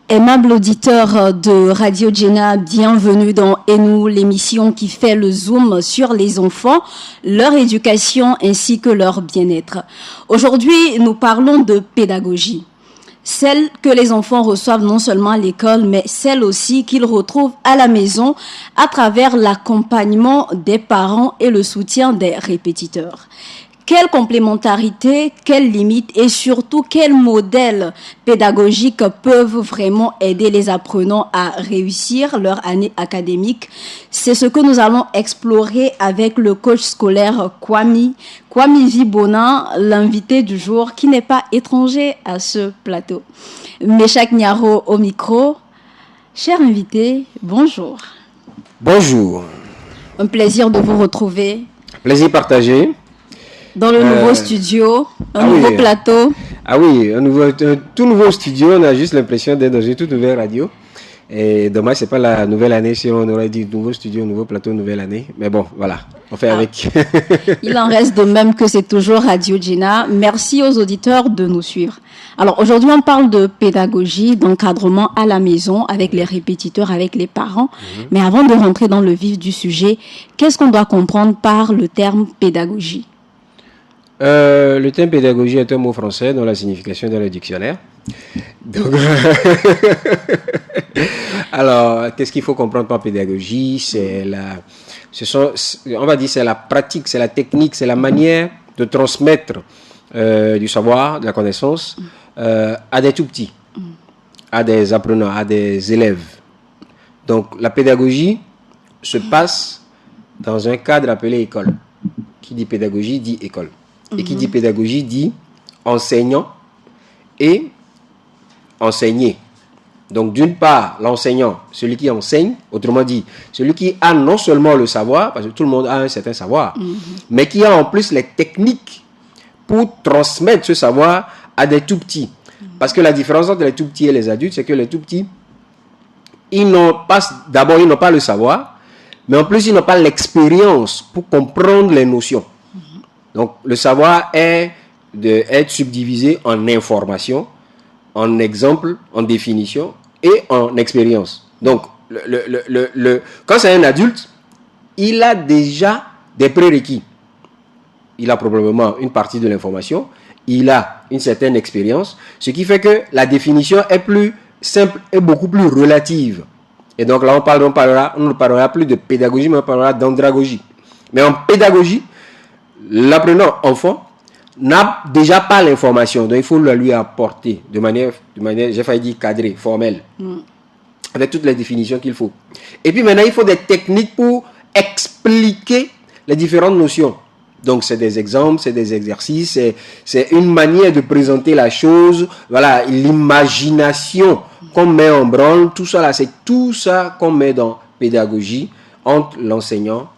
Aimable auditeur de Radio Djena, bienvenue dans Et nous, l'émission qui fait le zoom sur les enfants, leur éducation ainsi que leur bien-être. Aujourd'hui, nous parlons de pédagogie. Celle que les enfants reçoivent non seulement à l'école, mais celle aussi qu'ils retrouvent à la maison à travers l'accompagnement des parents et le soutien des répétiteurs. Quelle complémentarité, quelles limites et surtout quels modèles pédagogiques peuvent vraiment aider les apprenants à réussir leur année académique? C'est ce que nous allons explorer avec le coach scolaire Kwame Vibona, l'invité du jour qui n'est pas étranger à ce plateau. Meshak Nyaro au micro. Cher invité, bonjour. Bonjour. Un plaisir de vous retrouver. Plaisir partagé. Dans le nouveau studio, un nouveau plateau. Ah oui, un tout nouveau studio. On a juste l'impression d'être dans une toute nouvelle radio. Et dommage, c'est pas la nouvelle année. Si on aurait dit nouveau studio, nouveau plateau, nouvelle année. Mais bon, voilà, on fait avec. Il en reste de même que c'est toujours Radio Djena. Merci aux auditeurs de nous suivre. Alors aujourd'hui, on parle de pédagogie, d'encadrement à la maison, avec les répétiteurs, avec les parents. Mais avant de rentrer dans le vif du sujet, qu'est-ce qu'on doit comprendre par le terme pédagogie? Le terme pédagogie est un mot français dont la signification est dans le dictionnaire. Donc, alors, qu'est-ce qu'il faut comprendre par pédagogie? On va dire, c'est la pratique, c'est la technique, c'est la manière de transmettre du savoir, de la connaissance à des tout-petits, à des apprenants, à des élèves. Donc, la pédagogie se passe dans un cadre appelé école. Qui dit pédagogie dit école. Et qui dit pédagogie dit enseignant et enseigner. Donc d'une part, l'enseignant, celui qui enseigne, autrement dit, celui qui a non seulement le savoir, parce que tout le monde a un certain savoir, mais qui a en plus les techniques pour transmettre ce savoir à des tout-petits. Parce que la différence entre les tout-petits et les adultes, c'est que les tout-petits, ils n'ont pas le savoir, mais en plus, ils n'ont pas l'expérience pour comprendre les notions. Donc, le savoir est d'être subdivisé en information, en exemple, en définition et en expérience. Donc, quand c'est un adulte, il a déjà des prérequis. Il a probablement une partie de l'information, il a une certaine expérience, ce qui fait que la définition est plus simple et beaucoup plus relative. Et donc là, on ne parlera plus de pédagogie, mais on parlera d'andragogie. Mais en pédagogie, l'apprenant enfant n'a déjà pas l'information, donc il faut la lui apporter de manière j'ai failli dire cadrée, formelle, avec toutes les définitions qu'il faut. Et puis maintenant, il faut des techniques pour expliquer les différentes notions. Donc c'est des exemples, c'est des exercices, c'est une manière de présenter la chose, voilà, l'imagination qu'on met en branle, tout ça là, c'est tout ça qu'on met dans pédagogie entre l'enseignant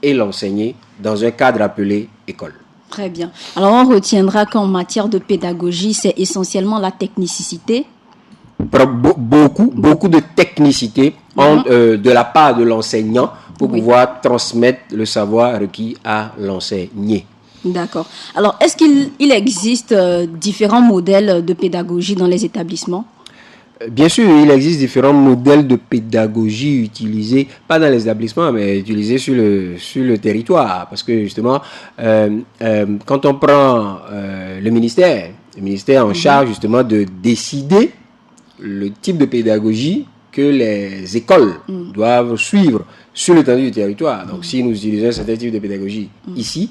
et l'enseigné dans un cadre appelé école. Très bien. Alors on retiendra qu'en matière de pédagogie, c'est essentiellement la technicité. Beaucoup de technicité de la part de l'enseignant pour pouvoir transmettre le savoir requis à l'enseigné. D'accord. Alors, est-ce qu'il existe différents modèles de pédagogie dans les établissements? Bien sûr, il existe différents modèles de pédagogie utilisés, pas dans les établissements, mais utilisés sur le territoire. Parce que justement, quand on prend le ministère en charge justement de décider le type de pédagogie que les écoles doivent suivre sur l'étendue du territoire. Donc, si nous utilisons un certain type de pédagogie ici,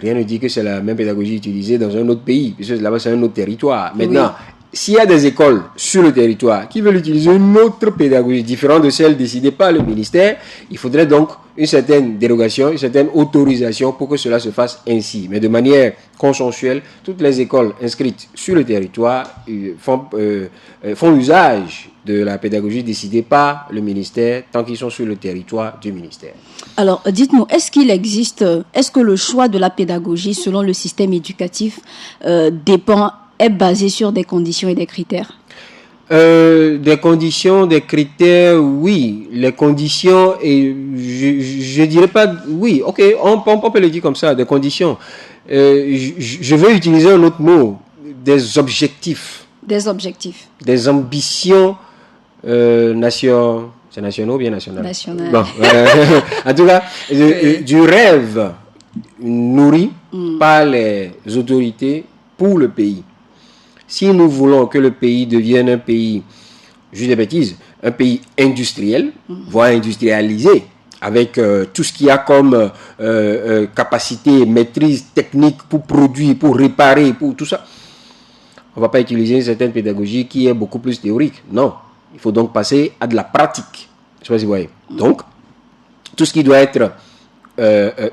rien ne dit que c'est la même pédagogie utilisée dans un autre pays, puisque là-bas, c'est un autre territoire. Maintenant, s'il y a des écoles sur le territoire qui veulent utiliser une autre pédagogie différente de celle décidée par le ministère, il faudrait donc une certaine dérogation, une certaine autorisation pour que cela se fasse ainsi. Mais de manière consensuelle, toutes les écoles inscrites sur le territoire font usage de la pédagogie décidée par le ministère tant qu'ils sont sur le territoire du ministère. Alors, dites-nous, est-ce que le choix de la pédagogie selon le système éducatif est basé sur des conditions et des critères? Des conditions, des critères, oui. Les conditions, et je dirais pas, oui, ok, on peut le dire comme ça, des conditions. Je vais utiliser un autre mot, des objectifs. Des objectifs. Des ambitions c'est nationaux ou bien national? National. Bon, en tout cas, du rêve nourri par les autorités pour le pays. Si nous voulons que le pays devienne un pays, je dis des bêtises, un pays industriel, voire industrialisé, avec tout ce qu'il y a comme capacité, maîtrise technique pour produire, pour réparer, pour tout ça, on ne va pas utiliser une certaine pédagogie qui est beaucoup plus théorique. Non, il faut donc passer à de la pratique. Je ne sais pas si vous voyez. Donc, tout ce qui doit être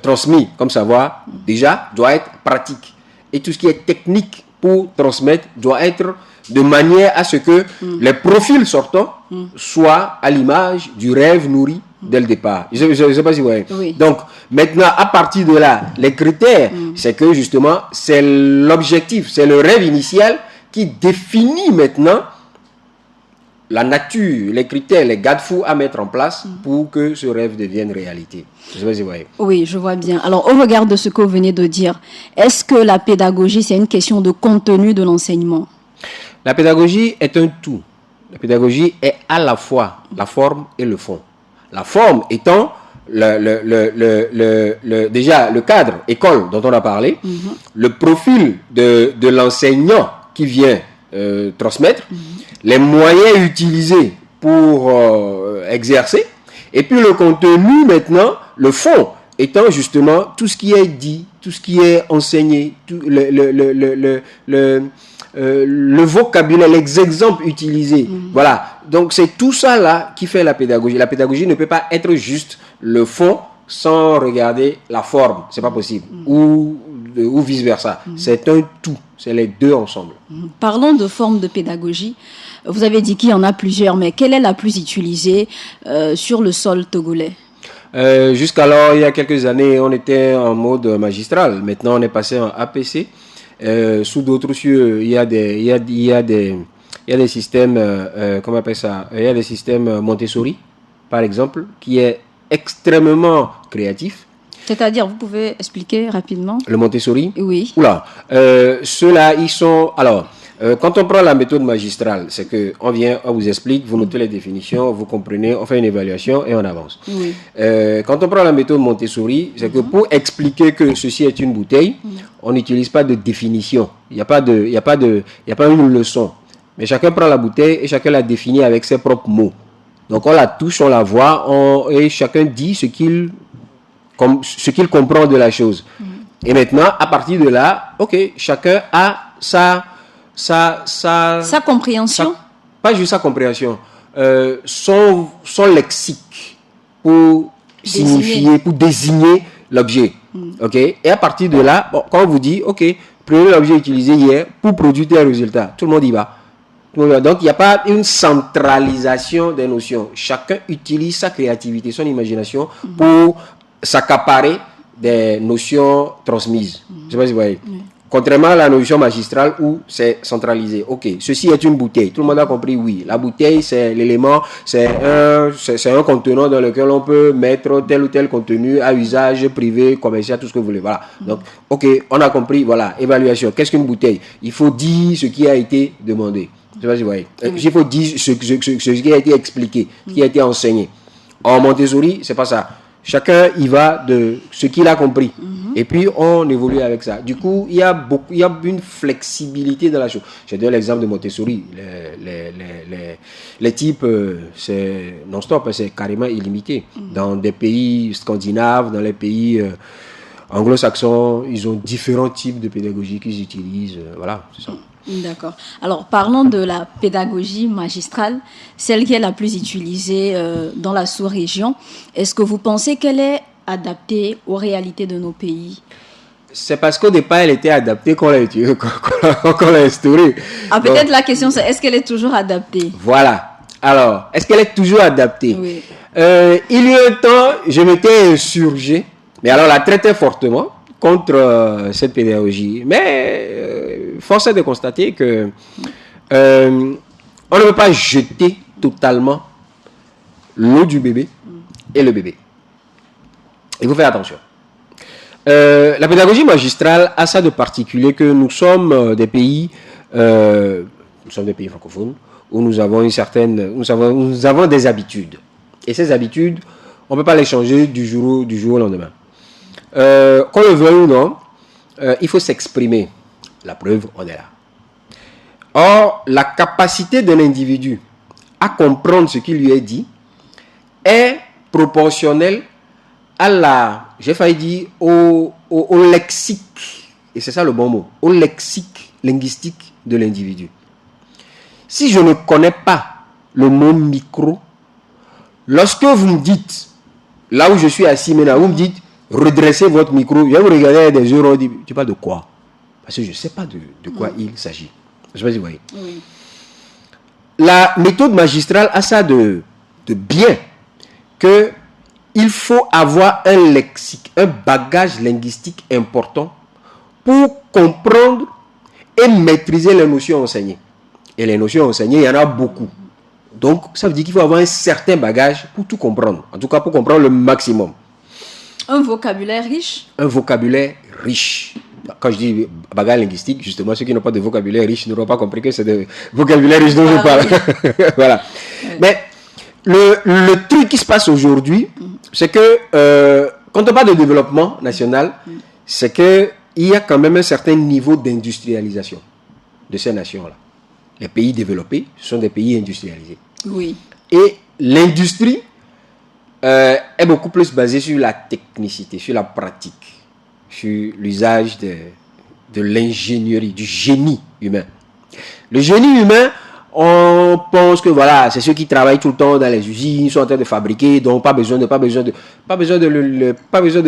transmis comme savoir, déjà, doit être pratique. Et tout ce qui est technique pour transmettre doit être de manière à ce que les profils sortants soient à l'image du rêve nourri dès le départ. Je ne sais pas si vous voyez. Oui. Donc, maintenant, à partir de là, les critères, c'est que justement, c'est l'objectif, c'est le rêve initial qui définit maintenant la nature, les critères, les garde-fous à mettre en place pour que ce rêve devienne réalité. Je ne sais pas si vous voyez. Oui, je vois bien. Alors, au regard de ce que vous venez de dire, est-ce que la pédagogie, c'est une question de contenu de l'enseignement? La pédagogie est un tout. La pédagogie est à la fois la forme et le fond. La forme étant déjà le cadre, école dont on a parlé, le profil de l'enseignant qui vient transmettre, les moyens utilisés pour exercer, et puis le contenu maintenant, le fond, étant justement tout ce qui est dit, tout ce qui est enseigné, tout le vocabulaire, les exemples utilisés. Voilà. Donc c'est tout ça là qui fait la pédagogie. La pédagogie ne peut pas être juste le fond sans regarder la forme. C'est pas possible. Ou vice versa. C'est un tout. C'est les deux ensemble. Parlons de forme de pédagogie. Vous avez dit qu'il y en a plusieurs, mais quelle est la plus utilisée sur le sol togolais? Jusqu'alors, il y a quelques années, on était en mode magistral. Maintenant, on est passé en APC. Sous d'autres cieux, il y a des systèmes, comment on appelle ça? Il y a des systèmes Montessori, par exemple, qui est extrêmement créatif. C'est-à-dire, vous pouvez expliquer rapidement? Le Montessori? Oui. Oula, ceux-là, ils sont... Alors, quand on prend la méthode magistrale, c'est qu'on vient, on vous explique, vous notez les définitions, vous comprenez, on fait une évaluation et on avance. Oui. Quand on prend la méthode Montessori, c'est que pour expliquer que ceci est une bouteille, on n'utilise pas de définition. Il n'y a pas une leçon. Mais chacun prend la bouteille et chacun la définit avec ses propres mots. Donc on la touche, on la voit, et chacun dit ce qu'il comprend de la chose. Et maintenant, à partir de là, ok, chacun a sa compréhension. Pas juste sa compréhension, son lexique pour signifier, pour désigner l'objet. Ok. Et à partir de là, quand on vous dit, ok, prenez l'objet utilisé hier pour produire tel résultat, tout le monde y va. Donc, il n'y a pas une centralisation des notions. Chacun utilise sa créativité, son imagination pour s'accaparer des notions transmises. Je ne sais pas si vous voyez. Contrairement à la notion magistrale où c'est centralisé. Ok, ceci est une bouteille. Tout le monde a compris, oui. La bouteille, c'est l'élément, c'est un contenant dans lequel on peut mettre tel ou tel contenu à usage privé, commercial, tout ce que vous voulez. Voilà. Donc, ok, on a compris, voilà, évaluation. Qu'est-ce qu'une bouteille? Il faut dire ce qui a été demandé. Je ne sais pas si vous voyez. Il faut dire ce qui a été expliqué, ce qui a été enseigné. En Montessori, c'est pas ça. Chacun y va de ce qu'il a compris. Et puis, on évolue avec ça. Du coup, il y a une flexibilité dans la chose. Je donne l'exemple de Montessori. Les types, c'est non-stop, c'est carrément illimité. Dans des pays scandinaves, dans les pays anglo-saxons, ils ont différents types de pédagogie qu'ils utilisent. Voilà, c'est ça. D'accord. Alors, parlons de la pédagogie magistrale, celle qui est la plus utilisée dans la sous-région. Est-ce que vous pensez qu'elle est adaptée aux réalités de nos pays? C'est parce qu'au départ, elle était adaptée qu'on l'a instaurée. Ah, peut-être la question, c'est est-ce qu'elle est toujours adaptée? Voilà. Alors, est-ce qu'elle est toujours adaptée? Oui. Il y a un temps, je m'étais insurgé, mais alors la traitais fortement contre cette pédagogie. Mais force est de constater que on ne peut pas jeter totalement l'eau du bébé et le bébé. Il faut faire attention. La pédagogie magistrale a ça de particulier que nous sommes des pays nous sommes des pays francophones, où nous avons nous avons des habitudes. Et ces habitudes, on ne peut pas les changer du jour au lendemain. Qu'on le veuille ou non, il faut s'exprimer. La preuve, on est là. Or, la capacité de l'individu à comprendre ce qui lui est dit est proportionnelle à j'ai failli dire, au lexique, et c'est ça le bon mot, au lexique linguistique de l'individu. Si je ne connais pas le mot micro, lorsque vous me dites, là où je suis assis maintenant, vous me dites, redressez votre micro, je vais vous regarder des yeux, tu parles de quoi? Parce que je ne sais pas de quoi il s'agit. Je ne sais pas si vous voyez. Oui. La méthode magistrale a ça de bien, qu'il faut avoir un lexique, un bagage linguistique important pour comprendre et maîtriser les notions enseignées. Et les notions enseignées, il y en a beaucoup. Donc, ça veut dire qu'il faut avoir un certain bagage pour tout comprendre. En tout cas, pour comprendre le maximum. Un vocabulaire riche? Un vocabulaire riche. Quand je dis bagage linguistique, justement, ceux qui n'ont pas de vocabulaire riche n'auront pas compris que c'est de vocabulaire riche dont je parle. Oui. Voilà. Oui. Mais le truc qui se passe aujourd'hui, c'est que quand on parle de développement national, c'est qu'il y a quand même un certain niveau d'industrialisation de ces nations-là. Les pays développés, ce sont des pays industrialisés. Oui. Et l'industrie est beaucoup plus basée sur la technicité, sur la pratique, sur l'usage de l'ingénierie, du génie humain. Le génie humain, on pense que voilà, c'est ceux qui travaillent tout le temps dans les usines, sont en train de fabriquer, donc pas besoin de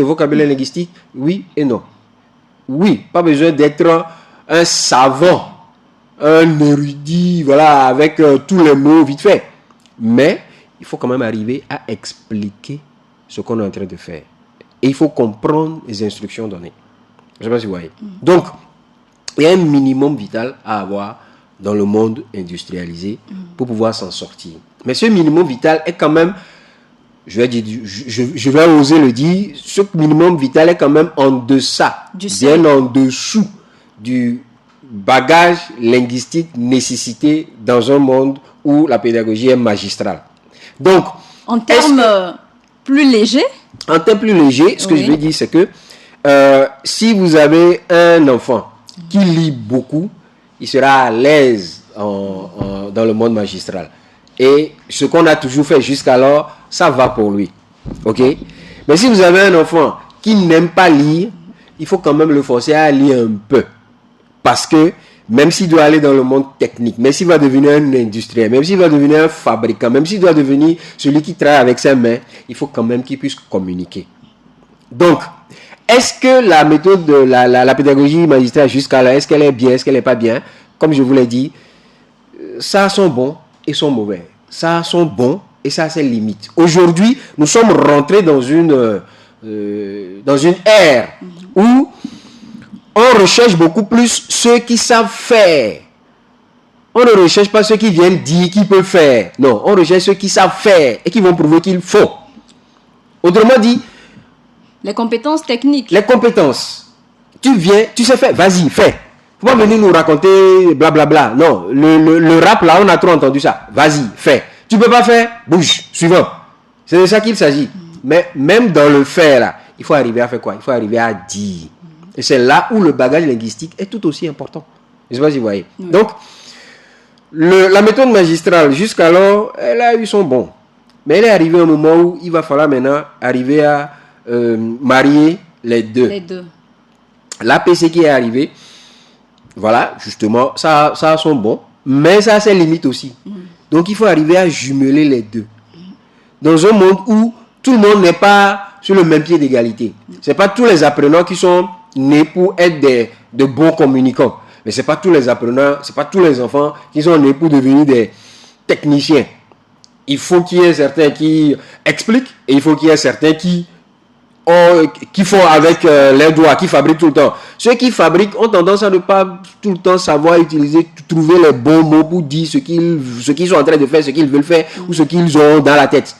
vocabulaire linguistique, oui et non. Oui, pas besoin d'être un savant, un érudit, voilà, avec tous les mots vite fait. Mais il faut quand même arriver à expliquer ce qu'on est en train de faire. Et il faut comprendre les instructions données. Je ne sais pas si vous voyez. Donc, il y a un minimum vital à avoir dans le monde industrialisé pour pouvoir s'en sortir. Mais ce minimum vital est quand même, je vais oser le dire, ce minimum vital est quand même en deçà, bien en dessous du bagage linguistique nécessité dans un monde où la pédagogie est magistrale. Donc, en termes plus légers, ce que je veux dire, c'est que si vous avez un enfant qui lit beaucoup, il sera à l'aise dans le monde magistral. Et ce qu'on a toujours fait jusqu'alors, ça va pour lui. Ok? Mais si vous avez un enfant qui n'aime pas lire, il faut quand même le forcer à lire un peu. Parce que même s'il doit aller dans le monde technique, même s'il va devenir un industriel, même s'il va devenir un fabricant, même s'il doit devenir celui qui travaille avec ses mains, il faut quand même qu'il puisse communiquer. Donc, est-ce que la méthode de la pédagogie magistrale jusqu'à là, est-ce qu'elle est bien, est-ce qu'elle n'est pas bien? Comme je vous l'ai dit, ça a son bon et son mauvais. Ça a son bon et ça a ses limites. Aujourd'hui, nous sommes rentrés dans une ère où on recherche beaucoup plus ceux qui savent faire. On ne recherche pas ceux qui viennent dire qu'ils peuvent faire. Non, on recherche ceux qui savent faire et qui vont prouver qu'il faut. Autrement dit, les compétences techniques. Les compétences. Tu viens, tu sais faire, vas-y, fais. Faut pas venir nous raconter blablabla. Non, le rap là, on a trop entendu ça. Vas-y, fais. Tu peux pas faire, bouge, suivant. C'est de ça qu'il s'agit. Mais même dans le faire là, il faut arriver à faire quoi? Il faut arriver à dire. Et c'est là où le bagage linguistique est tout aussi important. Je ne sais pas si vous voyez. Oui. Donc, la méthode magistrale, jusqu'alors, elle a eu son bon. Mais elle est arrivée au moment où il va falloir maintenant arriver à marier les deux. L'APC qui est arrivé, voilà, justement, ça a son bon, mais ça a ses limites aussi. Donc, il faut arriver à jumeler les deux. Dans un monde où tout le monde n'est pas sur le même pied d'égalité. Ce n'est pas tous les apprenants qui sont nés pour être de bons communicants. Mais ce n'est pas tous les apprenants, ce n'est pas tous les enfants qui sont nés pour devenir des techniciens. Il faut qu'il y ait certains qui expliquent et il faut qu'il y ait certains qui font avec les doigts, qui fabriquent tout le temps. Ceux qui fabriquent ont tendance à ne pas tout le temps savoir utiliser, trouver les bons mots pour dire ce qu'ils sont en train de faire, ce qu'ils veulent faire ou ce qu'ils ont dans la tête.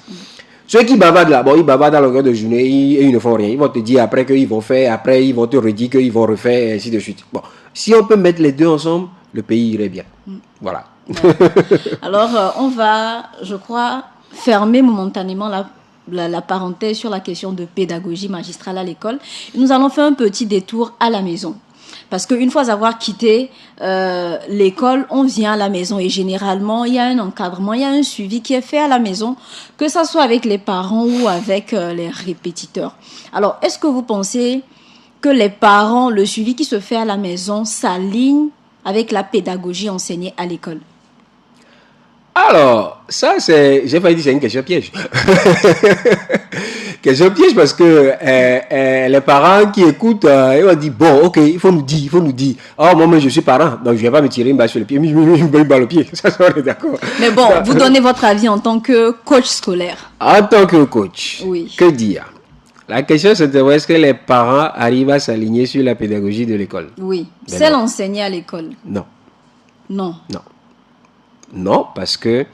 Ceux qui bavardent là, bon, ils bavardent à longueur de journée et ils ne font rien. Ils vont te dire après qu'ils vont faire, après ils vont te redire qu'ils vont refaire, et ainsi de suite. Bon, si on peut mettre les deux ensemble, le pays irait bien. Voilà. Alors, on va, je crois, fermer momentanément la parenthèse sur la question de pédagogie magistrale à l'école. Nous allons faire un petit détour à la maison. Parce qu'une fois avoir quitté l'école, on vient à la maison et généralement, il y a un encadrement, il y a un suivi qui est fait à la maison, que ce soit avec les parents ou avec les répétiteurs. Alors, est-ce que vous pensez que les parents, le suivi qui se fait à la maison, s'aligne avec la pédagogie enseignée à l'école? Alors, ça, j'ai failli dire c'est une question piège. Question piège parce que les parents qui écoutent, ils vont dire, bon, ok, il faut nous dire. Oh, moi, je suis parent, donc je ne vais pas me tirer une balle sur le pied, mais je me mets une balle au pied. Ça, on est d'accord. Mais bon, vous donnez votre avis en tant que coach scolaire. En tant que coach, oui. Que dire? La question, c'est est-ce que les parents arrivent à s'aligner sur la pédagogie de l'école? Oui. Celle enseignée à l'école? Non. Non. Non. Non, parce que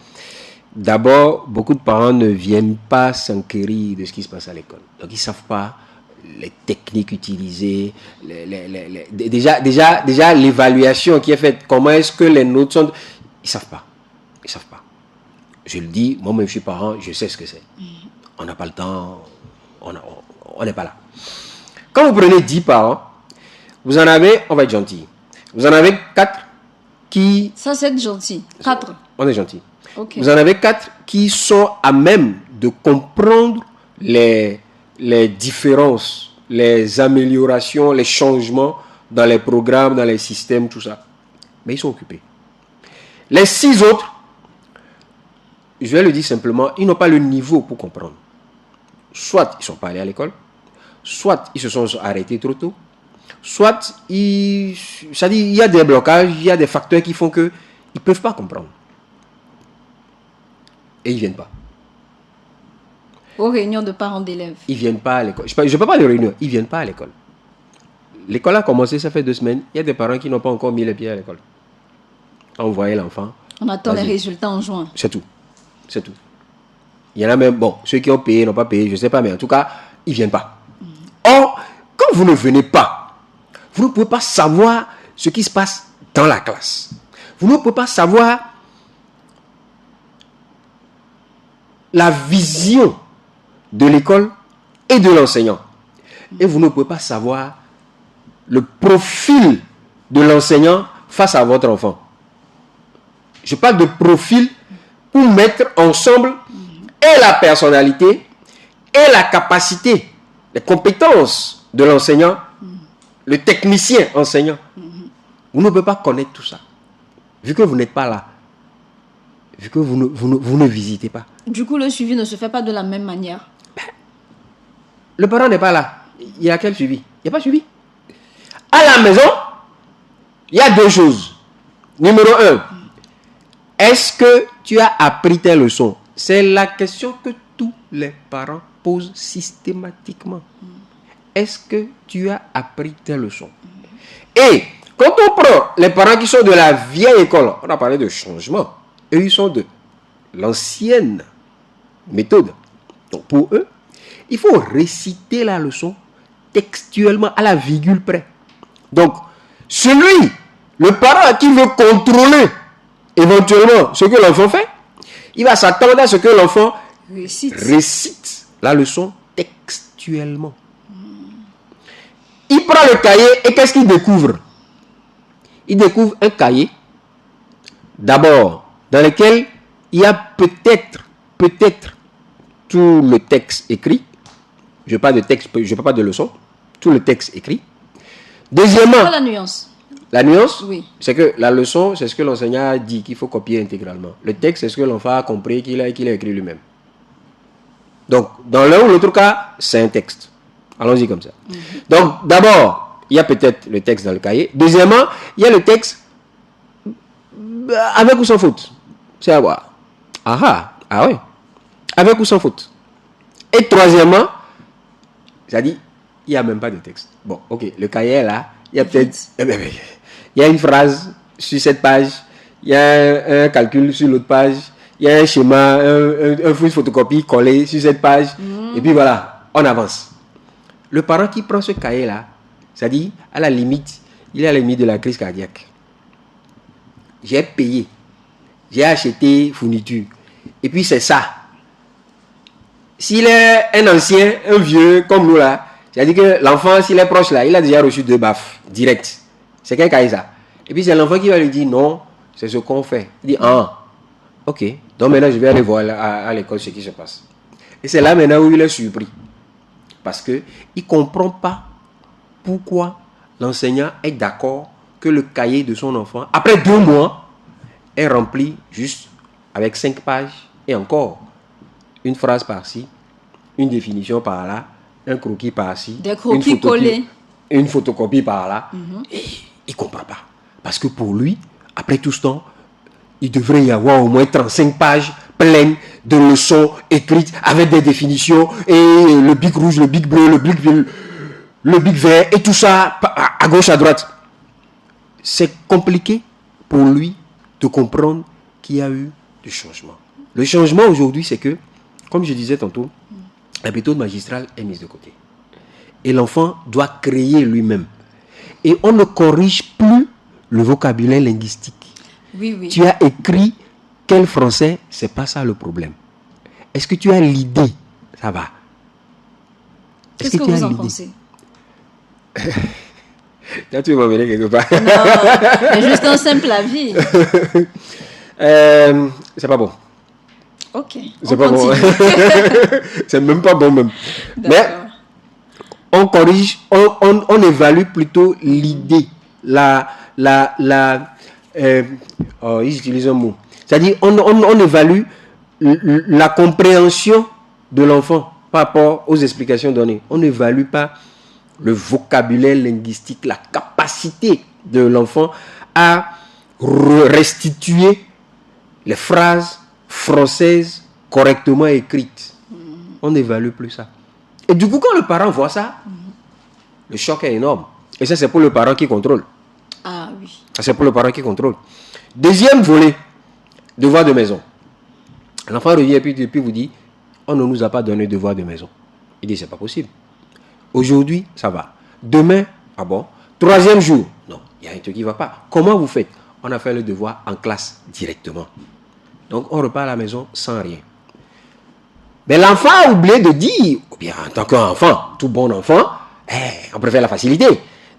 d'abord, beaucoup de parents ne viennent pas s'enquérir de ce qui se passe à l'école. Donc, ils ne savent pas les techniques utilisées, déjà l'évaluation qui est faite, comment est-ce que les notes sont... Ils ne savent pas. Ils ne savent pas. Je le dis, moi-même, je suis parent, je sais ce que c'est. On n'a pas le temps, on n'est pas là. Quand vous prenez 10 parents, vous en avez, on va être gentil, vous en avez 4 qui... Ça, c'est gentil. 4. On est gentil. Okay. Vous en avez 4 qui sont à même de comprendre les différences, les améliorations, les changements dans les programmes, dans les systèmes, tout ça. Mais ils sont occupés. Les 6 autres, je vais le dire simplement, ils n'ont pas le niveau pour comprendre. Soit ils ne sont pas allés à l'école, soit ils se sont arrêtés trop tôt, soit il y a des blocages, il y a des facteurs qui font qu'ils ne peuvent pas comprendre. Et ils ne viennent pas. Aux réunions de parents d'élèves. Ils ne viennent pas à l'école. Je ne peux pas les réunions, ils ne viennent pas à l'école. L'école a commencé, ça fait 2 semaines. Il y a des parents qui n'ont pas encore mis les pieds à l'école. On voyait l'enfant. On attend les résultats en juin. C'est tout. C'est tout. Il y en a même, bon, ceux qui ont payé, n'ont pas payé, je ne sais pas, mais en tout cas, ils ne viennent pas. Or, quand vous ne venez pas, vous ne pouvez pas savoir ce qui se passe dans la classe. Vous ne pouvez pas savoir la vision de l'école et de l'enseignant. Et vous ne pouvez pas savoir le profil de l'enseignant face à votre enfant. Je parle de profil pour mettre ensemble et la personnalité et la capacité, les compétences de l'enseignant, le technicien enseignant. Vous ne pouvez pas connaître tout ça. Vu que vous n'êtes pas là. Vu que vous ne visitez pas. Du coup, le suivi ne se fait pas de la même manière. Le parent n'est pas là. Il y a quel suivi? Il n'y a pas de suivi. À la maison, il y a 2 choses. Numéro 1, est-ce que tu as appris tes leçons? C'est la question que tous les parents posent systématiquement. Est-ce que tu as appris tes leçons? Et quand on prend les parents qui sont de la vieille école, on a parlé de changement. Eux, ils sont de l'ancienne méthode. Donc pour eux, il faut réciter la leçon textuellement à la virgule près. Donc, le parent qui veut contrôler éventuellement ce que l'enfant fait, il va s'attendre à ce que l'enfant récite la leçon textuellement. Il prend le cahier et qu'est-ce qu'il découvre? Il découvre un cahier, d'abord, dans lequel il y a peut-être tout le texte écrit. Je ne parle de texte, je ne parle pas de leçon. Tout le texte écrit. Deuxièmement, la nuance. La nuance, oui. C'est que la leçon, c'est ce que l'enseignant a dit qu'il faut copier intégralement. Le texte, c'est ce que l'enfant a compris qu'il a écrit lui-même. Donc, dans l'un ou l'autre cas, c'est un texte. Allons-y comme ça. Donc, d'abord, il y a peut-être le texte dans le cahier. Deuxièmement, il y a le texte avec ou sans faute. C'est à voir. Ah oui. Avec ou sans faute. Et troisièmement, c'est-à-dire, il n'y a même pas de texte. Bon, ok, le cahier est là. Il y a peut-être... Il y a une phrase sur cette page. Il y a un calcul sur l'autre page. Il y a un schéma, un photocopie collé sur cette page. Et puis voilà, on avance. Le parent qui prend ce cahier-là, c'est-à-dire, à la limite, il est à la limite de la crise cardiaque. J'ai payé j'ai acheté fourniture. Et puis c'est ça. S'il est un ancien, un vieux, comme nous là, c'est-à-dire que l'enfant, s'il est proche là, il a déjà reçu 2 baffes, direct. C'est quelqu'un qui a ça. Et puis c'est l'enfant qui va lui dire non, c'est ce qu'on fait. Il dit ah, ok. Donc maintenant je vais aller voir à l'école ce qui se passe. Et c'est là maintenant où il est surpris. Parce qu'il ne comprend pas pourquoi l'enseignant est d'accord que le cahier de son enfant, après 2 mois, est rempli juste avec 5 pages et encore une phrase par-ci, une définition par-là, un croquis par-ci, des croquis collés, une photocopie par-là. Et il ne comprend pas. Parce que pour lui, après tout ce temps, il devrait y avoir au moins 35 pages pleines de leçons écrites avec des définitions et le bic rouge, le bic bleu, le bic vert et tout ça à gauche, à droite. C'est compliqué pour lui de comprendre qu'il y a eu du changement. Le changement aujourd'hui, c'est que, comme je disais tantôt, la méthode magistrale est mise de côté. Et l'enfant doit créer lui-même. Et on ne corrige plus le vocabulaire linguistique. Oui, oui. Tu as écrit quel français, c'est pas ça le problème. Est-ce que tu as l'idée? Ça va. Qu'est-ce que vous en pensez? Là, tu vas m'emmener quelque part. Non, c'est juste un simple avis. C'est pas bon. Ok. C'est pas bon. C'est même pas bon même. Mais on corrige, on évalue plutôt l'idée, ils utilisent un mot. C'est-à-dire, on évalue la compréhension de l'enfant par rapport aux explications données. On n'évalue pas le vocabulaire linguistique, la capacité de l'enfant à restituer les phrases françaises correctement écrites. On n'évalue plus ça. Et du coup, quand le parent voit ça, le choc est énorme. Et ça, c'est pour le parent qui contrôle. Ah oui. Ça, c'est pour le parent qui contrôle. Deuxième volet, devoir de maison. L'enfant revient et puis vous dit, on ne nous a pas donné devoir de maison. Il dit, c'est pas possible. Aujourd'hui, ça va. Demain, ah bon. 3e jour, non, il y a un truc qui ne va pas. Comment vous faites? On a fait le devoir en classe directement. Donc, on repart à la maison sans rien. Mais l'enfant a oublié de dire, ou bien en tant qu'enfant, tout bon enfant, on préfère la facilité.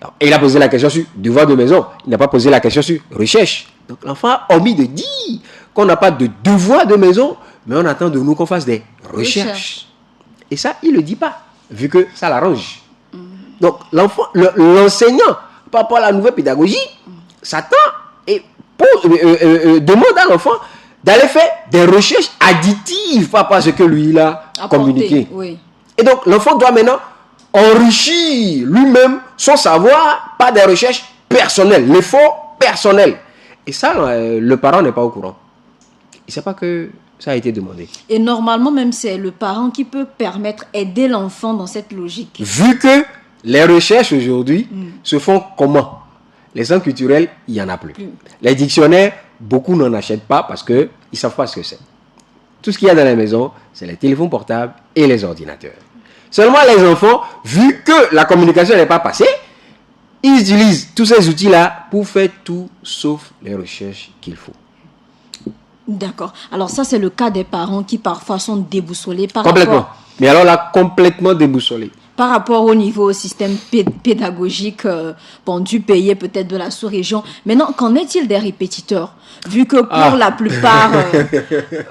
Alors, et il a posé la question sur devoir de maison. Il n'a pas posé la question sur recherche. Donc, l'enfant a omis de dire qu'on n'a pas de devoir de maison, mais on attend de nous qu'on fasse des recherches. Et ça, il ne le dit pas, vu que ça l'arrange. Donc, l'enseignant, par rapport à la nouvelle pédagogie, s'attend et demande à l'enfant d'aller faire des recherches additives par rapport à ce que lui, il a communiqué. Oui. Et donc, l'enfant doit maintenant enrichir lui-même son savoir par des recherches personnelles, l'effort personnel. Et ça, le parent n'est pas au courant. Il ne sait pas que ça a été demandé. Et normalement, même c'est le parent qui peut aider l'enfant dans cette logique. Vu que les recherches aujourd'hui se font comment? Les centres culturels, il n'y en a plus. Les dictionnaires, beaucoup n'en achètent pas parce qu'ils ne savent pas ce que c'est. Tout ce qu'il y a dans la maison, c'est les téléphones portables et les ordinateurs. Seulement les enfants, vu que la communication n'est pas passée, ils utilisent tous ces outils-là pour faire tout sauf les recherches qu'il faut. D'accord. Alors ça, c'est le cas des parents qui parfois sont déboussolés par complètement. rapport... Mais alors là, complètement déboussolés. Par rapport au niveau système pédagogique du pays et peut-être de la sous-région. Maintenant, qu'en est-il des répétiteurs? Vu que pour la plupart,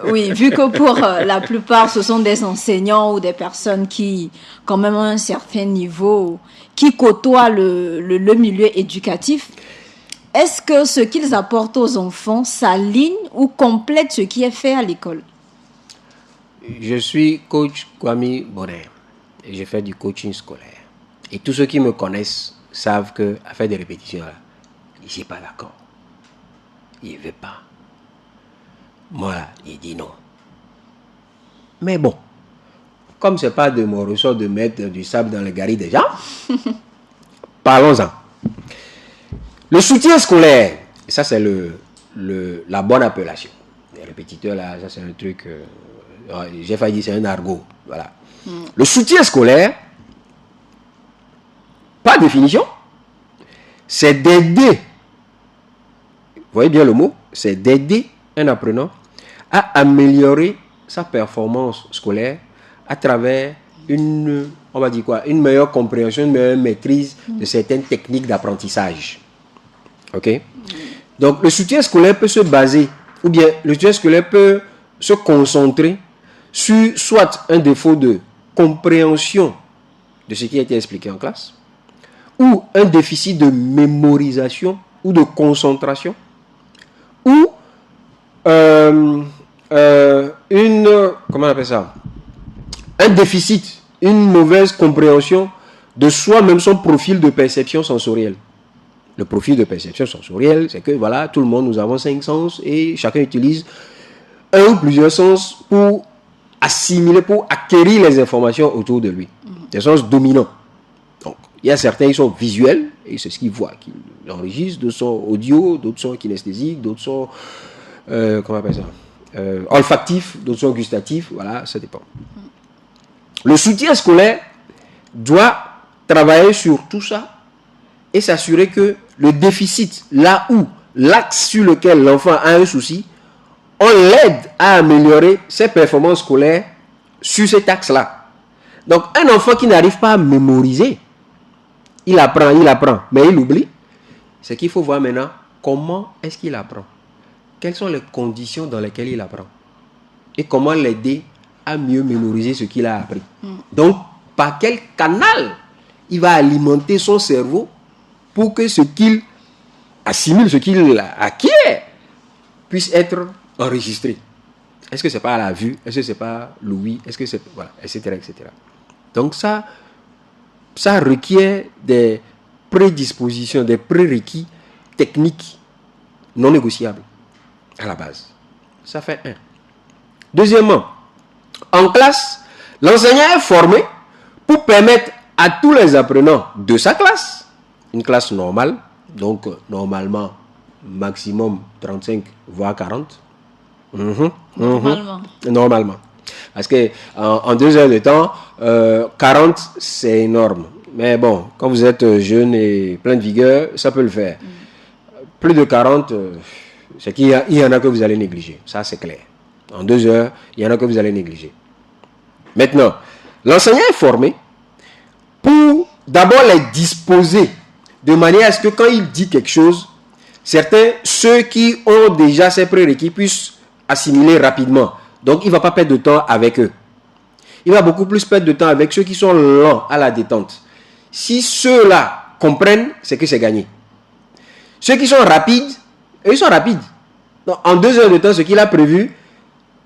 vu que pour la plupart, ce sont des enseignants ou des personnes qui, quand même, ont un certain niveau, qui côtoient le milieu éducatif, est-ce que ce qu'ils apportent aux enfants s'aligne ou complète ce qui est fait à l'école? Je suis coach Kwame Bonner et je fais du coaching scolaire. Et tous ceux qui me connaissent savent qu'à faire des répétitions, là, je ne suis pas d'accord. Il ne veut pas. Moi, là, il dit non. Mais bon, comme ce n'est pas de mon ressort de mettre du sable dans le gari des gens, parlons-en. Le soutien scolaire, ça c'est la bonne appellation. Les répétiteurs, là, ça c'est un truc, j'ai failli dire c'est un argot. Voilà. Le soutien scolaire, par définition, c'est d'aider, vous voyez bien le mot, c'est d'aider un apprenant à améliorer sa performance scolaire à travers une meilleure compréhension, une meilleure maîtrise de certaines techniques d'apprentissage. Ok? Donc, le soutien scolaire peut se baser, ou bien le soutien scolaire peut se concentrer sur soit un défaut de compréhension de ce qui a été expliqué en classe, ou un déficit de mémorisation ou de concentration, ou comment on appelle ça? Un déficit, une mauvaise compréhension de soi-même, son profil de perception sensorielle. Le profil de perception sensorielle, c'est que voilà, tout le monde, nous avons 5 sens et chacun utilise un ou plusieurs sens pour assimiler, pour acquérir les informations autour de lui. Des sens dominants. Donc, il y a certains qui sont visuels, et c'est ce qu'ils voient, qu'ils enregistrent, d'autres sont audio, d'autres sont kinesthésiques, d'autres sont, comment on appelle ça, olfactifs, d'autres sont gustatifs, voilà, ça dépend. Le soutien scolaire doit travailler sur tout ça et s'assurer que le déficit, là où, l'axe sur lequel l'enfant a un souci, on l'aide à améliorer ses performances scolaires sur cet axe-là. Donc, un enfant qui n'arrive pas à mémoriser, il apprend, mais il oublie. C'est qu'il faut voir maintenant comment est-ce qu'il apprend. Quelles sont les conditions dans lesquelles il apprend. Et comment l'aider à mieux mémoriser ce qu'il a appris. Donc, par quel canal il va alimenter son cerveau pour que ce qu'il assimile, ce qu'il acquiert, puisse être enregistré. Est-ce que c'est pas à la vue? Est-ce que c'est pas l'ouïe? Est-ce que c'est... Voilà, etc., etc. Donc ça requiert des prédispositions, des prérequis techniques non négociables à la base. Ça fait un. Deuxièmement, en classe, l'enseignant est formé pour permettre à tous les apprenants de sa classe, une classe normale, donc normalement maximum 35 voire 40. Normalement. Parce que en 2 heures de temps, 40 c'est énorme. Mais bon, quand vous êtes jeune et plein de vigueur, ça peut le faire. Plus de 40, c'est qu'il y en a que vous allez négliger. Ça c'est clair. En 2 heures, il y en a que vous allez négliger. Maintenant, l'enseignant est formé pour d'abord les disposer de manière à ce que quand il dit quelque chose, ceux qui ont déjà ces prérequis puissent assimiler rapidement. Donc, il ne va pas perdre de temps avec eux. Il va beaucoup plus perdre de temps avec ceux qui sont lents à la détente. Si ceux-là comprennent, c'est que c'est gagné. Ceux qui sont rapides, eux, ils sont rapides. Donc, en 2 heures de temps, ce qu'il a prévu,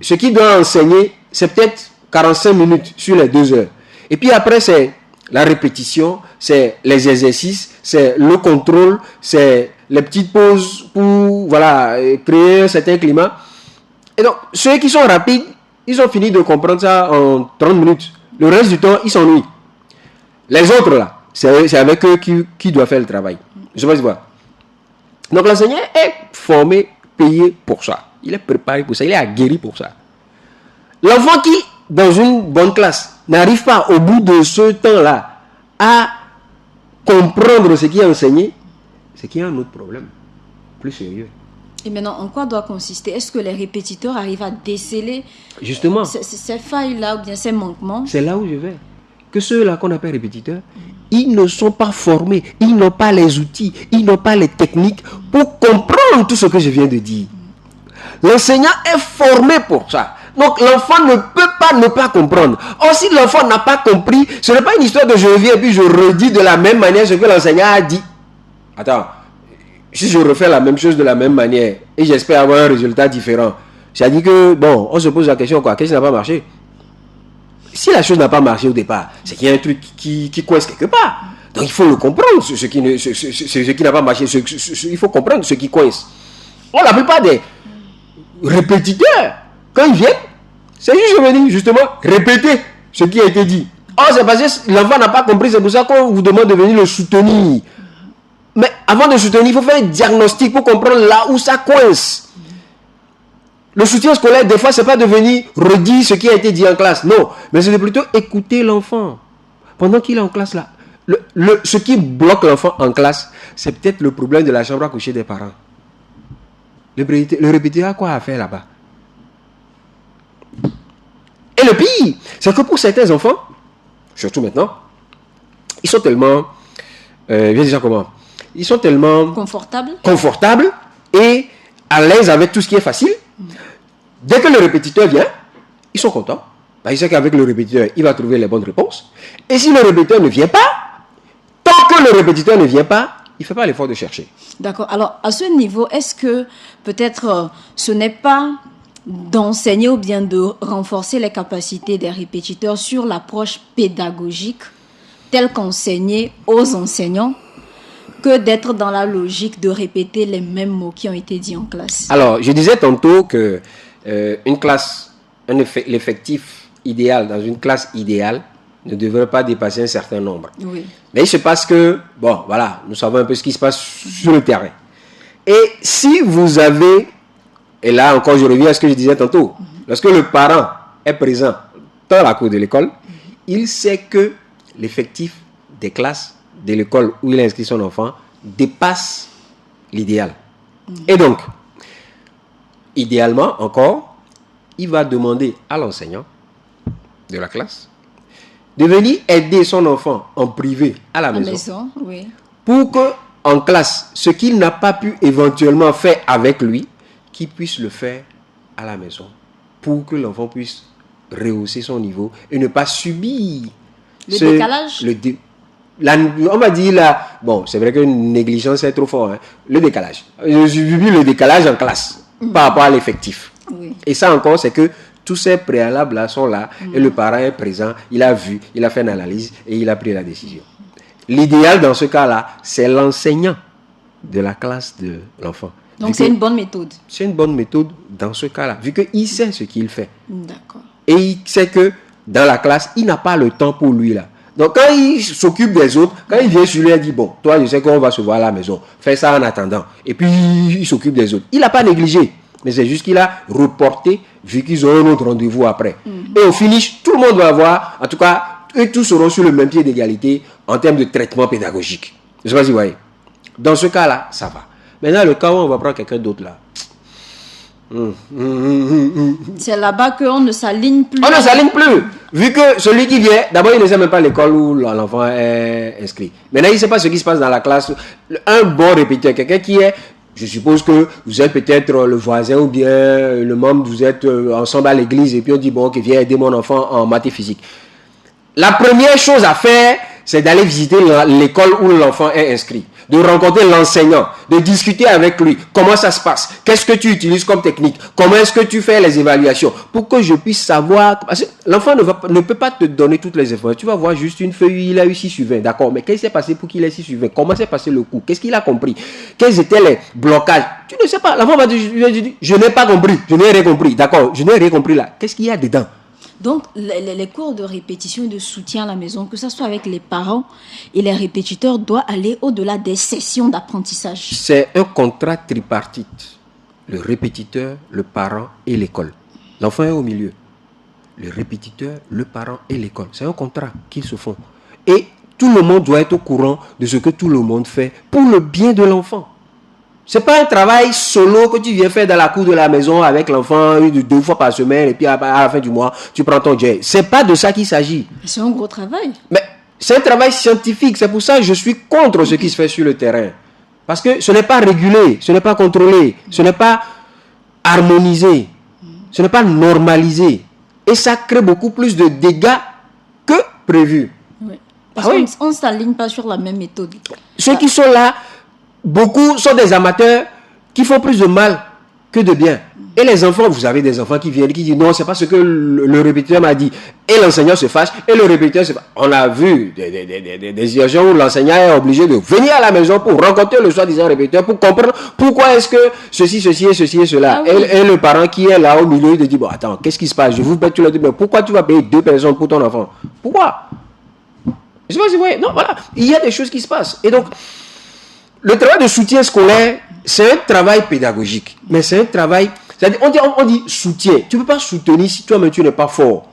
ce qu'il doit enseigner, c'est peut-être 45 minutes sur les 2 heures. Et puis après, c'est la répétition, c'est les exercices, c'est le contrôle, c'est les petites pauses pour créer un certain climat. Et donc, ceux qui sont rapides, ils ont fini de comprendre ça en 30 minutes. Le reste du temps, ils s'ennuient. Les autres, là, c'est avec eux qui doit faire le travail. Je sais pas si vous voyez. Donc, l'enseignant est formé, payé pour ça. Il est préparé pour ça, il est aguerri pour ça. L'enfant qui, dans une bonne classe, n'arrive pas au bout de ce temps-là à comprendre ce qui est enseigné, c'est qu'il y a un autre problème, plus sérieux. Et maintenant, en quoi doit consister? Est-ce que les répétiteurs arrivent à déceler justement ces failles-là ou bien ces manquements? C'est là où je vais. Que ceux-là qu'on appelle répétiteurs, ils ne sont pas formés, ils n'ont pas les outils, ils n'ont pas les techniques pour comprendre tout ce que je viens de dire. L'enseignant est formé pour ça. Donc l'enfant ne peut pas ne pas comprendre. Or, si l'enfant n'a pas compris, ce n'est pas une histoire de je reviens et puis je redis de la même manière ce que l'enseignant a dit. Attends, si je refais la même chose de la même manière et j'espère avoir un résultat différent, ça dit que, bon, on se pose la question quoi, qu'est-ce qui n'a pas marché? Si la chose n'a pas marché au départ, c'est qu'il y a un truc qui coince quelque part. Donc il faut le comprendre, ce qui n'a pas marché, il faut comprendre ce qui coince. Or, la plupart des répétiteurs, quand ils viennent, c'est juste venir justement répéter ce qui a été dit. Or, c'est parce que l'enfant n'a pas compris, c'est pour ça qu'on vous demande de venir le soutenir. Mais avant de soutenir, il faut faire un diagnostic pour comprendre là où ça coince. Le soutien scolaire, des fois, c'est pas de venir redire ce qui a été dit en classe. Non, mais c'est de plutôt écouter l'enfant. Pendant qu'il est en classe là. Ce qui bloque l'enfant en classe, c'est peut-être le problème de la chambre à coucher des parents. Le répétiteur a quoi à faire là-bas? Et le pire, c'est que pour certains enfants, surtout maintenant, ils sont tellement... Ils sont tellement confortables et à l'aise avec tout ce qui est facile. Dès que le répétiteur vient, ils sont contents. Ils savent qu'avec le répétiteur, il va trouver les bonnes réponses. Et si le répétiteur ne vient pas, tant que le répétiteur ne vient pas, il ne fait pas l'effort de chercher. D'accord. Alors, à ce niveau, est-ce que peut-être ce n'est pas d'enseigner ou bien de renforcer les capacités des répétiteurs sur l'approche pédagogique telle qu'enseignée aux enseignants que d'être dans la logique de répéter les mêmes mots qui ont été dits en classe? Alors, je disais tantôt que une classe, l'effectif idéal dans une classe idéale ne devrait pas dépasser un certain nombre. Oui. Mais il se passe que, bon, voilà, nous savons un peu ce qui se passe sur le terrain. Et si vous avez, et là encore je reviens à ce que je disais tantôt, lorsque le parent est présent dans la cour de l'école, il sait que l'effectif des classes de l'école où il a inscrit son enfant dépasse l'idéal. Et donc, idéalement encore, il va demander à l'enseignant de la classe de venir aider son enfant en privé à la maison, oui. Pour que en classe, ce qu'il n'a pas pu éventuellement faire avec lui, qu'il puisse le faire à la maison, pour que l'enfant puisse rehausser son niveau et ne pas subir décalage. On va dire là, bon, c'est vrai que négligence est trop fort, hein, le décalage. Je subis le décalage en classe par rapport à l'effectif. Oui. Et ça encore, c'est que tous ces préalables-là sont là et le parent est présent, il a vu, il a fait une analyse et il a pris la décision. L'idéal dans ce cas-là, c'est l'enseignant de la classe de l'enfant. Donc c'est une bonne méthode. C'est une bonne méthode dans ce cas-là, vu qu'il sait ce qu'il fait. D'accord. Et il sait que dans la classe, il n'a pas le temps pour lui là. Donc quand il s'occupe des autres, quand il vient sur lui, il dit, bon, toi je sais qu'on va se voir à la maison, fais ça en attendant. Et puis il s'occupe des autres. Il n'a pas négligé, mais c'est juste qu'il a reporté, vu qu'ils ont un autre rendez-vous après. Et au finish, tout le monde va avoir, en tout cas, eux tous seront sur le même pied d'égalité en termes de traitement pédagogique. Je ne sais pas si vous voyez. Dans ce cas-là, ça va. Maintenant, le cas où on va prendre quelqu'un d'autre là. C'est là-bas qu'on ne s'aligne plus. On ne s'aligne plus. Vu que celui qui vient, d'abord, il ne sait même pas l'école où l'enfant est inscrit. Maintenant, il ne sait pas ce qui se passe dans la classe. Un bon répétiteur, quelqu'un qui est, je suppose que vous êtes peut-être le voisin ou bien le membre, vous êtes ensemble à l'église et puis on dit, bon, ok, viens aider mon enfant en maths et physique. La première chose à faire, c'est d'aller visiter l'école où l'enfant est inscrit, de rencontrer l'enseignant, de discuter avec lui, comment ça se passe, qu'est-ce que tu utilises comme technique, comment est-ce que tu fais les évaluations, pour que je puisse savoir, parce que l'enfant ne peut pas te donner toutes les informations, tu vas voir juste une feuille, il a eu 6 sur 20, d'accord, mais qu'est-ce qui s'est passé pour qu'il ait 6 sur 20, comment s'est passé le cours, qu'est-ce qu'il a compris, quels étaient les blocages, tu ne sais pas, l'enfant va dire, je n'ai pas compris, je n'ai rien compris, d'accord, je n'ai rien compris là, qu'est-ce qu'il y a dedans? Donc, les cours de répétition et de soutien à la maison, que ce soit avec les parents et les répétiteurs, doit aller au-delà des sessions d'apprentissage. C'est un contrat tripartite. Le répétiteur, le parent et l'école. L'enfant est au milieu. Le répétiteur, le parent et l'école. C'est un contrat qu'ils se font. Et tout le monde doit être au courant de ce que tout le monde fait pour le bien de l'enfant. Ce n'est pas un travail solo que tu viens faire dans la cour de la maison avec l'enfant 2 fois par semaine et puis à la fin du mois, tu prends ton jet. Ce n'est pas de ça qu'il s'agit. C'est un gros travail. Mais c'est un travail scientifique. C'est pour ça que je suis contre ce qui se fait sur le terrain. Parce que ce n'est pas régulé, ce n'est pas contrôlé, ce n'est pas harmonisé, ce n'est pas normalisé. Et ça crée beaucoup plus de dégâts que prévu. Oui. Parce qu'on ne s'aligne pas sur la même méthode. Ceux qui sont là, beaucoup sont des amateurs qui font plus de mal que de bien. Et les enfants, vous avez des enfants qui viennent, qui disent non, c'est pas ce que le répétiteur m'a dit. Et l'enseignant se fâche, et le répétiteur se fâche. On a vu des situations où l'enseignant est obligé de venir à la maison pour rencontrer le soi-disant répétiteur, pour comprendre pourquoi est-ce que ceci et cela. Ah oui. Et le parent qui est là au milieu, il dit, bon, attends, qu'est-ce qui se passe? Je vous paye tous les deux, mais pourquoi tu vas payer 2 personnes pour ton enfant? Pourquoi? Je sais pas si vous voyez. Non, voilà, il y a des choses qui se passent. Et donc, le travail de soutien scolaire, c'est un travail pédagogique, mais c'est un travail... C'est-à-dire, on dit soutien. Tu ne peux pas soutenir si toi-même tu n'es pas fort.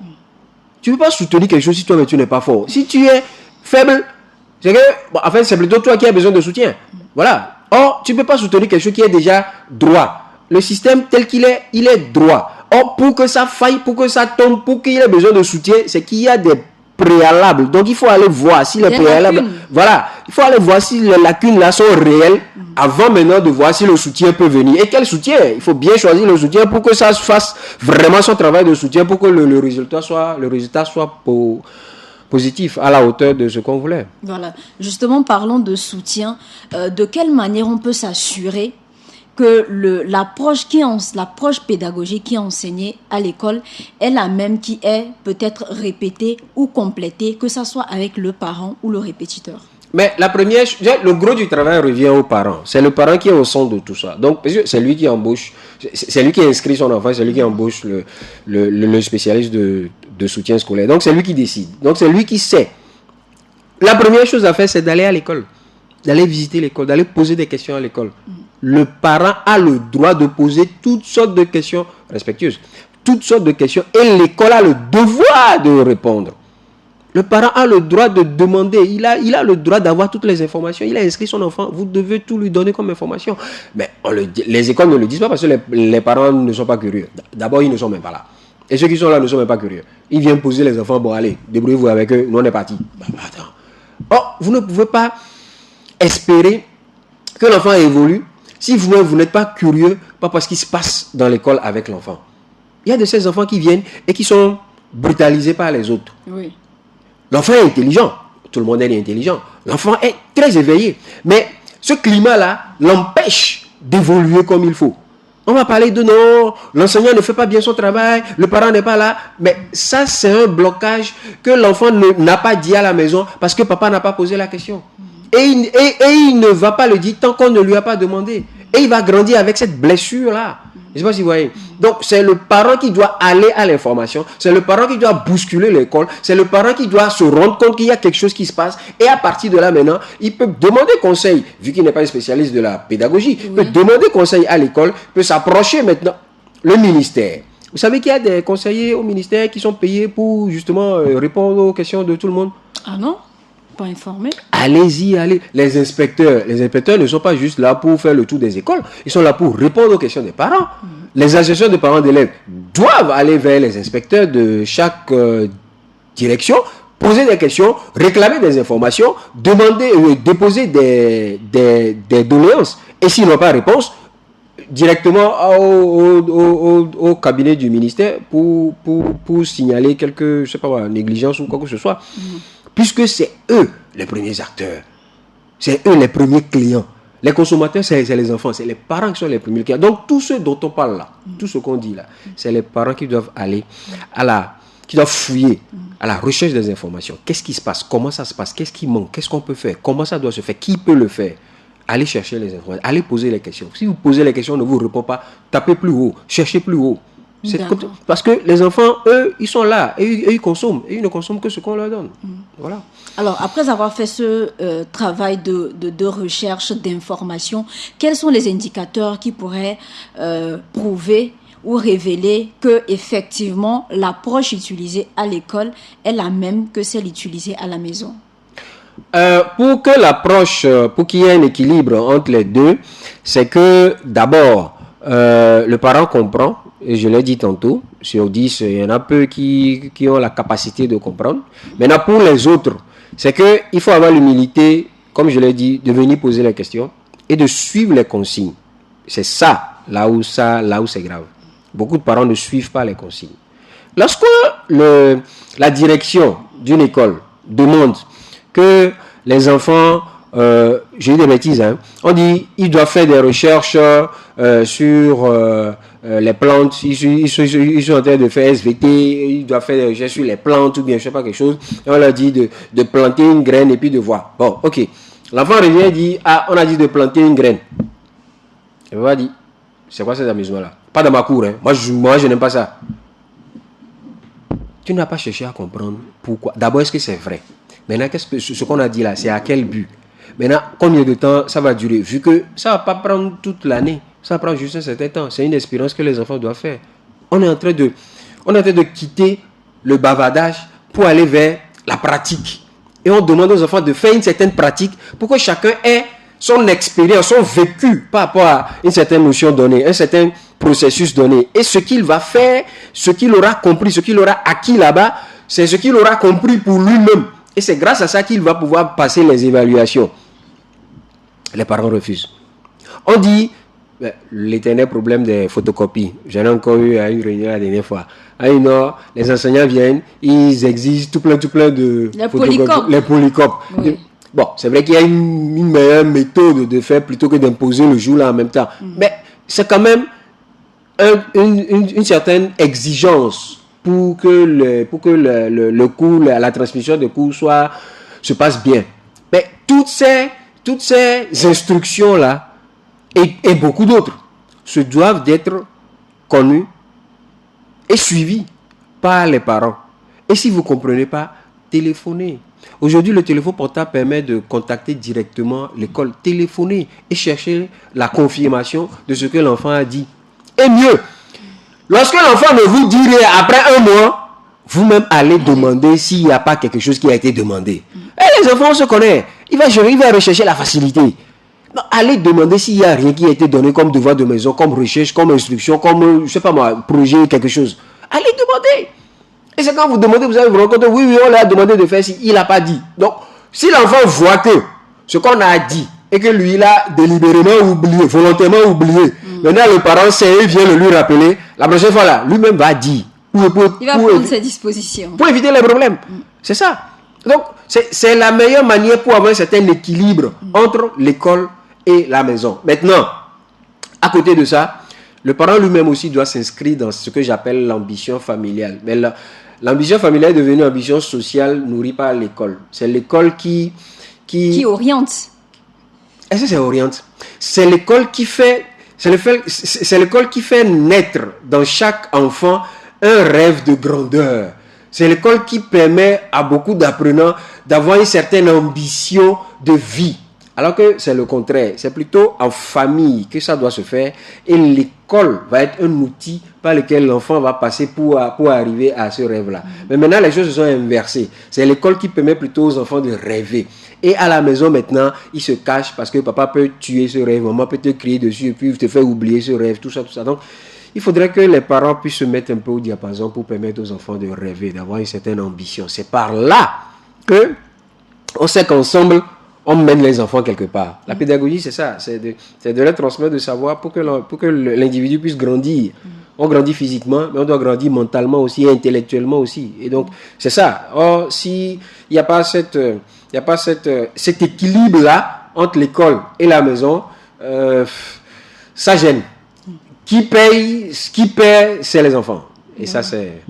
Tu ne peux pas soutenir quelque chose si toi-même tu n'es pas fort. Si tu es faible, c'est que, bon, en fait, c'est plutôt toi qui as besoin de soutien. Voilà. Or, tu ne peux pas soutenir quelque chose qui est déjà droit. le système tel qu'il est, il est droit. Or, pour que ça faille, pour que ça tombe, pour qu'il y ait besoin de soutien, c'est qu'il y a des préalables. Donc, il faut aller voir si les préalables... Voilà, il faut aller voir si les lacunes là sont réelles avant maintenant de voir si le soutien peut venir. Et quel soutien? Il faut bien choisir le soutien pour que ça fasse vraiment son travail de soutien, pour que le résultat soit positif, à la hauteur de ce qu'on voulait. Voilà. Justement, parlons de soutien. De quelle manière on peut s'assurer que l'approche pédagogique qui est enseignée à l'école est la même qui est peut-être répétée ou complétée, que ce soit avec le parent ou le répétiteur? Mais la première, le gros du travail revient aux parents. C'est le parent qui est au centre de tout ça. Donc, parce que c'est lui qui embauche, c'est lui qui inscrit son enfant, c'est lui qui embauche le spécialiste de soutien scolaire. Donc, c'est lui qui décide. Donc, c'est lui qui sait. La première chose à faire, c'est d'aller à l'école, d'aller visiter l'école, d'aller poser des questions à l'école. Le parent a le droit de poser toutes sortes de questions respectueuses, toutes sortes de questions, et l'école a le devoir de répondre. Le parent a le droit de demander, il a le droit d'avoir toutes les informations. Il a inscrit son enfant, vous devez tout lui donner comme information. Mais les écoles ne le disent pas parce que les parents ne sont pas curieux. D'abord, ils ne sont même pas là. Et ceux qui sont là ne sont même pas curieux. Ils viennent poser les enfants, bon allez, débrouillez-vous avec eux, nous on est parti. Attends. Oh, vous ne pouvez pas espérer que l'enfant évolue si vous-même vous n'êtes pas curieux, pas parce qu'il se passe dans l'école avec l'enfant. Il y a de ces enfants qui viennent et qui sont brutalisés par les autres. Oui. L'enfant est intelligent. Tout le monde est intelligent. L'enfant est très éveillé. Mais ce climat-là l'empêche d'évoluer comme il faut. On va parler de non, l'enseignant ne fait pas bien son travail, le parent n'est pas là. Mais ça, c'est un blocage que l'enfant n'a pas dit à la maison parce que papa n'a pas posé la question. Et il ne va pas le dire tant qu'on ne lui a pas demandé. Et il va grandir avec cette blessure-là. Je ne sais pas si vous voyez. Donc, c'est le parent qui doit aller à l'information. C'est le parent qui doit bousculer l'école. C'est le parent qui doit se rendre compte qu'il y a quelque chose qui se passe. Et à partir de là, maintenant, il peut demander conseil. Vu qu'il n'est pas un spécialiste de la pédagogie, il peut demander conseil à l'école, peut s'approcher maintenant. Le ministère. Vous savez qu'il y a des conseillers au ministère qui sont payés pour justement répondre aux questions de tout le monde. Ah non? Pas informé. Allez-y, allez. Les inspecteurs ne sont pas juste là pour faire le tour des écoles. Ils sont là pour répondre aux questions des parents. Les associations de parents d'élèves doivent aller vers les inspecteurs de chaque direction, poser des questions, réclamer des informations, demander, déposer des doléances. Et s'ils n'ont pas réponse, directement au cabinet du ministère pour signaler quelque, je sais pas, négligence ou quoi que ce soit. Puisque c'est eux les premiers acteurs. C'est eux les premiers clients. Les consommateurs, c'est les enfants, c'est les parents qui sont les premiers clients. Donc, tout ce dont on parle là, tout ce qu'on dit là, c'est les parents qui doivent aller qui doivent fouiller à la recherche des informations. Qu'est-ce qui se passe? Comment ça se passe? Qu'est-ce qui manque? Qu'est-ce qu'on peut faire? Comment ça doit se faire? Qui peut le faire? Allez chercher les informations. Allez poser les questions. Si vous posez les questions, on ne vous répond pas, tapez plus haut, cherchez plus haut. Parce que les enfants, eux, ils sont là et ils consomment. Et ils ne consomment que ce qu'on leur donne. Voilà. Alors, après avoir fait ce travail de recherche d'information, quels sont les indicateurs qui pourraient prouver ou révéler que effectivement l'approche utilisée à l'école est la même que celle utilisée à la maison? Pour que l'approche, pour qu'il y ait un équilibre entre les deux, c'est que d'abord, le parent comprend. Et je l'ai dit tantôt, sur 10, il y en a peu qui ont la capacité de comprendre. Maintenant, pour les autres, c'est qu'il faut avoir l'humilité, comme je l'ai dit, de venir poser les questions et de suivre les consignes. C'est ça, là où c'est grave. Beaucoup de parents ne suivent pas les consignes. Lorsque la direction d'une école demande que les enfants, j'ai dit des bêtises, hein, on dit ils doivent faire des recherches sur les plantes, ils sont en train de faire SVT, ils doivent faire des recherches sur les plantes ou bien je sais pas quelque chose, et on leur dit de planter une graine et puis de voir. Bon, ok. L'enfant revient et dit, ah, on a dit de planter une graine. Et le papa dit, c'est quoi cet amusement-là? Pas dans ma cour, hein. Moi, je n'aime pas ça. Tu n'as pas cherché à comprendre pourquoi. D'abord, est-ce que c'est vrai? Maintenant, ce qu'on a dit là, c'est à quel but? Maintenant, combien de temps ça va durer? Vu que ça ne va pas prendre toute l'année, ça prend juste un certain temps. C'est une expérience que les enfants doivent faire. On est en train de quitter le bavardage pour aller vers la pratique. Et on demande aux enfants de faire une certaine pratique pour que chacun ait son expérience, son vécu par rapport à une certaine notion donnée, un certain processus donné. Et ce qu'il va faire, ce qu'il aura compris, ce qu'il aura acquis là-bas, c'est ce qu'il aura compris pour lui-même. Et c'est grâce à ça qu'il va pouvoir passer les évaluations. Les parents refusent. On dit l'éternel problème des photocopies. J'en ai encore eu à une réunion la dernière fois. À une heure, les enseignants viennent, ils exigent tout plein de photocopies. Les polycopes. Oui. Bon, c'est vrai qu'il y a une meilleure méthode de faire plutôt que d'imposer le jour là en même temps. Mais c'est quand même une certaine exigence pour que le cours, la transmission de cours se passe bien. Mais toutes ces instructions là et beaucoup d'autres se doivent d'être connues et suivies par les parents. Et si vous ne comprenez pas, téléphonez. Aujourd'hui, le téléphone portable permet de contacter directement l'école, téléphoner et chercher la confirmation de ce que l'enfant a dit. Et mieux, lorsque l'enfant ne vous dit rien après un mois, vous-même allez demander s'il n'y a pas quelque chose qui a été demandé. Et les enfants, on se connaît. Il va rechercher la facilité. Non, allez demander s'il n'y a rien qui a été donné comme devoir de maison, comme recherche, comme instruction, comme, je ne sais pas moi, projet ou quelque chose. Allez demander. Et c'est quand vous demandez, vous allez vous rendre compte, oui, on l'a demandé de faire, il n'a pas dit. Donc, si l'enfant voit que ce qu'on a dit et que lui, il a délibérément oublié, volontairement oublié, maintenant le parent sait, il vient le lui rappeler, la prochaine fois là, lui-même va dire. Il va prendre ses dispositions. Pour éviter les problèmes. C'est ça. Donc, c'est la meilleure manière pour avoir un certain équilibre entre l'école et la maison. Maintenant, à côté de ça, le parent lui-même aussi doit s'inscrire dans ce que j'appelle l'ambition familiale. Mais l'ambition familiale est devenue une ambition sociale nourrie par l'école. C'est l'école qui oriente. Est-ce que c'est oriente? C'est l'école qui fait... C'est l'école qui fait naître dans chaque enfant un rêve de grandeur. C'est l'école qui permet à beaucoup d'apprenants d'avoir une certaine ambition de vie. Alors que c'est le contraire. C'est plutôt en famille que ça doit se faire. Et l'école va être un outil par lequel l'enfant va passer pour arriver à ce rêve-là. Mais maintenant, les choses se sont inversées. C'est l'école qui permet plutôt aux enfants de rêver. Et à la maison, maintenant, ils se cachent parce que papa peut tuer ce rêve, maman peut te crier dessus et puis te faire oublier ce rêve, tout ça, tout ça. Donc, il faudrait que les parents puissent se mettre un peu au diapason pour permettre aux enfants de rêver, d'avoir une certaine ambition. C'est par là que on sait qu'ensemble, on mène les enfants quelque part. La pédagogie, c'est ça. C'est de leur transmettre de savoir pour que l'individu puisse grandir. On grandit physiquement, mais on doit grandir mentalement aussi et intellectuellement aussi. Et donc, c'est ça. Or, s'il n'y a pas cet équilibre-là entre l'école et la maison, ça gêne. Qui paye, c'est les enfants. Et ça, c'est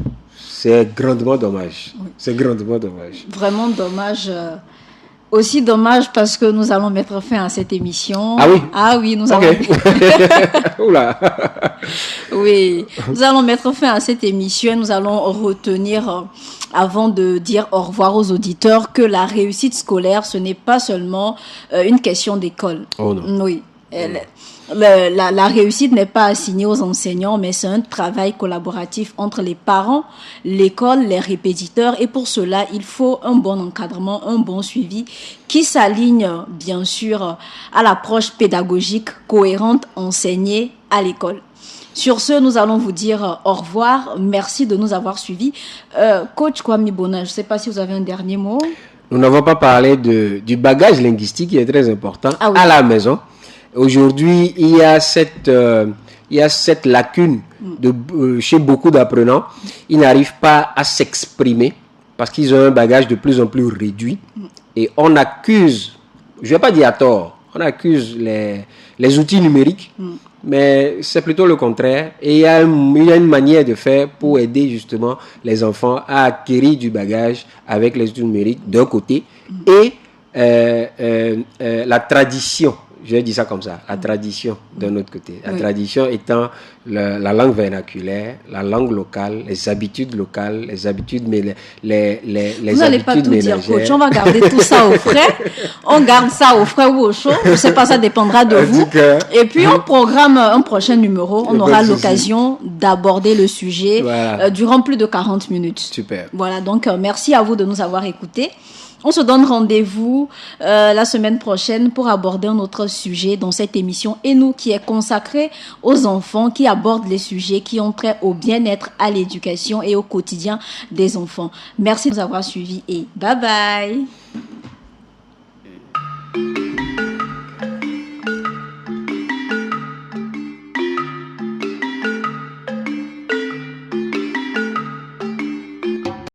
grandement dommage. C'est grandement dommage. Vraiment dommage. Aussi dommage parce que nous allons mettre fin à cette émission. Ah oui? Ah oui, nous allons... Oula. Oui, nous allons mettre fin à cette émission. Nous allons retenir, avant de dire au revoir aux auditeurs, que la réussite scolaire, ce n'est pas seulement une question d'école. Oh non. Oui. La réussite n'est pas assignée aux enseignants, mais c'est un travail collaboratif entre les parents, l'école, les répétiteurs. Et pour cela, il faut un bon encadrement, un bon suivi qui s'aligne, bien sûr, à l'approche pédagogique cohérente enseignée à l'école. Sur ce, nous allons vous dire au revoir. Merci de nous avoir suivis. Coach Kwame Bona, je ne sais pas si vous avez un dernier mot. Nous n'avons pas parlé du bagage linguistique qui est très important à la maison. Aujourd'hui, il y a cette lacune chez beaucoup d'apprenants. Ils n'arrivent pas à s'exprimer parce qu'ils ont un bagage de plus en plus réduit. Et on accuse, je ne vais pas dire à tort, on accuse les outils numériques, mais c'est plutôt le contraire. Et il y a une manière de faire pour aider justement les enfants à acquérir du bagage avec les outils numériques d'un côté et la tradition. Je vais dire ça comme ça, la tradition d'un autre côté. La tradition étant la langue vernaculaire, la langue locale, les habitudes locales, les habitudes Vous n'allez pas tout dire, coach. On va garder tout ça au frais. On garde ça au frais ou au chaud. Je ne sais pas, ça dépendra de vous. Et puis, on programme un prochain numéro. On aura l'occasion d'aborder le sujet durant plus de 40 minutes. Super. Voilà, donc merci à vous de nous avoir écoutés. On se donne rendez-vous la semaine prochaine pour aborder un autre sujet dans cette émission Et nous qui est consacrée aux enfants, qui aborde les sujets qui ont trait au bien-être, à l'éducation et au quotidien des enfants. Merci de nous avoir suivis et bye bye.